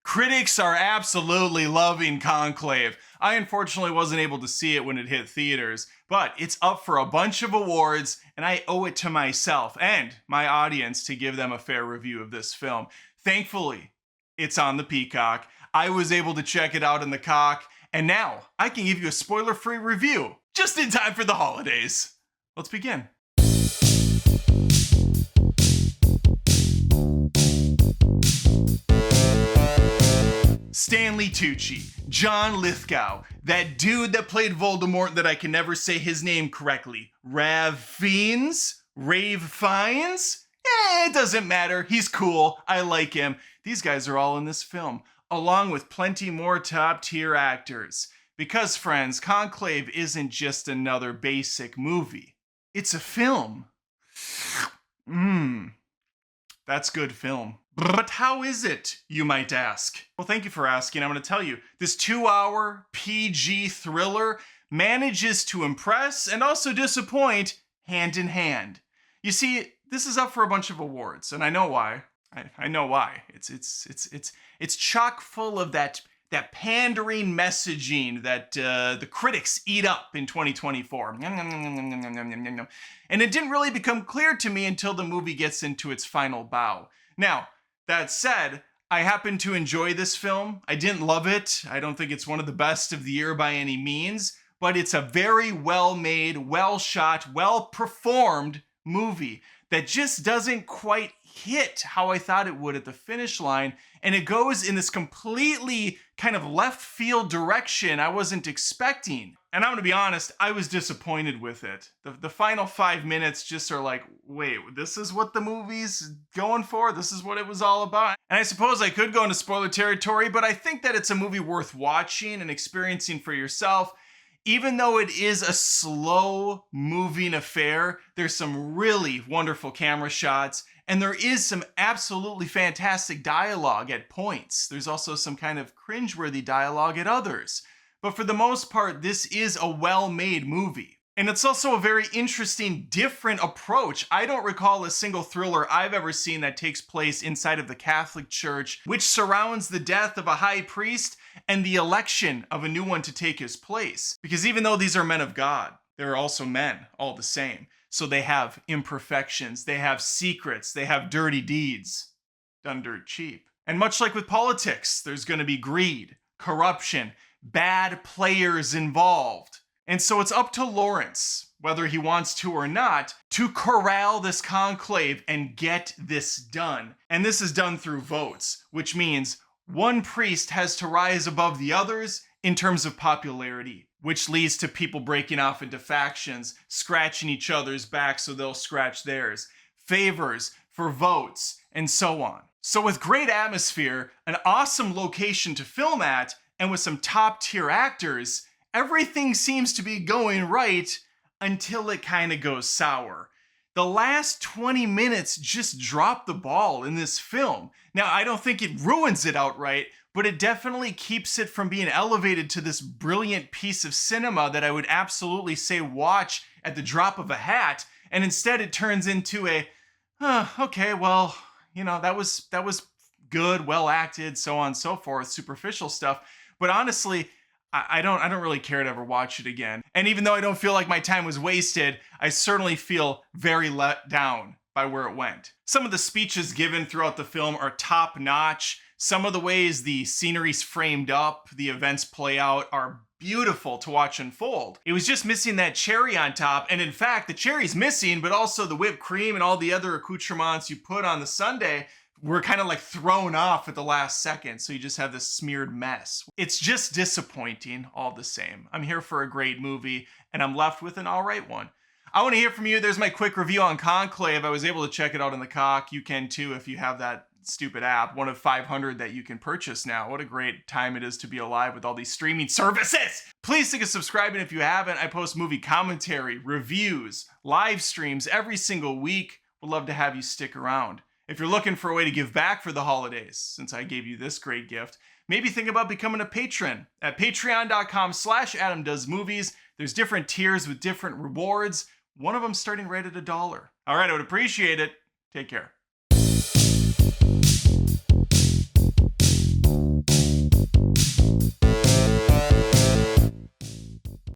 Critics are absolutely loving Conclave. I unfortunately wasn't able to see it when it hit theaters, but it's up for a bunch of awards, and I owe it to myself and my audience to give them a fair review of this film. Thankfully, it's on the Peacock. I was able to check it out in the cock, and now I can give you a spoiler-free review, just in time for the holidays. Let's begin. Stanley Tucci, John Lithgow, that dude that played Voldemort that I can never say his name correctly. Rave Fiennes? It doesn't matter. He's cool. I like him. These guys are all in this film, along with plenty more top-tier actors. Because, friends, Conclave isn't just another basic movie. It's a film. That's good film. But how is it, you might ask? Well, thank you for asking. I'm going to tell you. This 2-hour PG thriller manages to impress and also disappoint hand in hand. You see, this is up for a bunch of awards, and I know why. I know why. It's chock full of that pandering messaging that the critics eat up in 2024. And it didn't really become clear to me until the movie gets into its final bow. Now, that said, I happen to enjoy this film. I didn't love it. I don't think it's one of the best of the year by any means, but it's a very well-made, well-shot, well-performed movie that just doesn't quite hit how I thought it would at the finish line, and it goes in this completely kind of left field direction I wasn't expecting. And I'm gonna be honest, I was disappointed with it. The final 5 minutes just are like, wait, this is what the movie's going for? This is what it was all about? And I suppose I could go into spoiler territory, but I think that it's a movie worth watching and experiencing for yourself. Even though it is a slow-moving affair, there's some really wonderful camera shots, and there is some absolutely fantastic dialogue at points. There's also some kind of cringeworthy dialogue at others. But for the most part, this is a well-made movie. And it's also a very interesting, different approach. I don't recall a single thriller I've ever seen that takes place inside of the Catholic Church, which surrounds the death of a high priest and the election of a new one to take his place. Because even though these are men of God, they're also men all the same. So they have imperfections, they have secrets, they have dirty deeds done dirt cheap. And much like with politics, there's going to be greed, corruption, bad players involved. And so it's up to Lawrence, whether he wants to or not, to corral this conclave and get this done. And this is done through votes, which means one priest has to rise above the others in terms of popularity, which leads to people breaking off into factions, scratching each other's back so they'll scratch theirs, favors for votes, and so on. So with great atmosphere, an awesome location to film at, and with some top-tier actors, everything seems to be going right until it kind of goes sour. The last 20 minutes just drop the ball in this film. Now, I don't think it ruins it outright, but it definitely keeps it from being elevated to this brilliant piece of cinema that I would absolutely say watch at the drop of a hat, and instead it turns into okay, well, you know, that was good, well acted, so on and so forth, superficial stuff. But honestly, I don't really care to ever watch it again. And even though I don't feel like my time was wasted, I certainly feel very let down by where it went. Some of the speeches given throughout the film are top notch. Some of the ways the scenery's framed up, the events play out, are beautiful to watch unfold. It was just missing that cherry on top. And in fact, the cherry's missing, but also the whipped cream and all the other accoutrements you put on the sundae were kind of like thrown off at the last second, so you just have this smeared mess. It's just disappointing all the same. I'm here for a great movie, and I'm left with an alright one. I want to hear from you. There's my quick review on Conclave. I was able to check it out in the cock. You can too if you have that stupid app, one of 500 that you can purchase now. What a great time it is to be alive with all these streaming services. Please think of subscribing if you haven't. I post movie commentary, reviews, live streams every single week. Would love to have you stick around. If you're looking for a way to give back for the holidays, since I gave you this great gift, maybe think about becoming a patron at patreon.com/AdamDoesMovies. There's different tiers with different rewards. One of them starting right at $1. All right, I would appreciate it. Take care.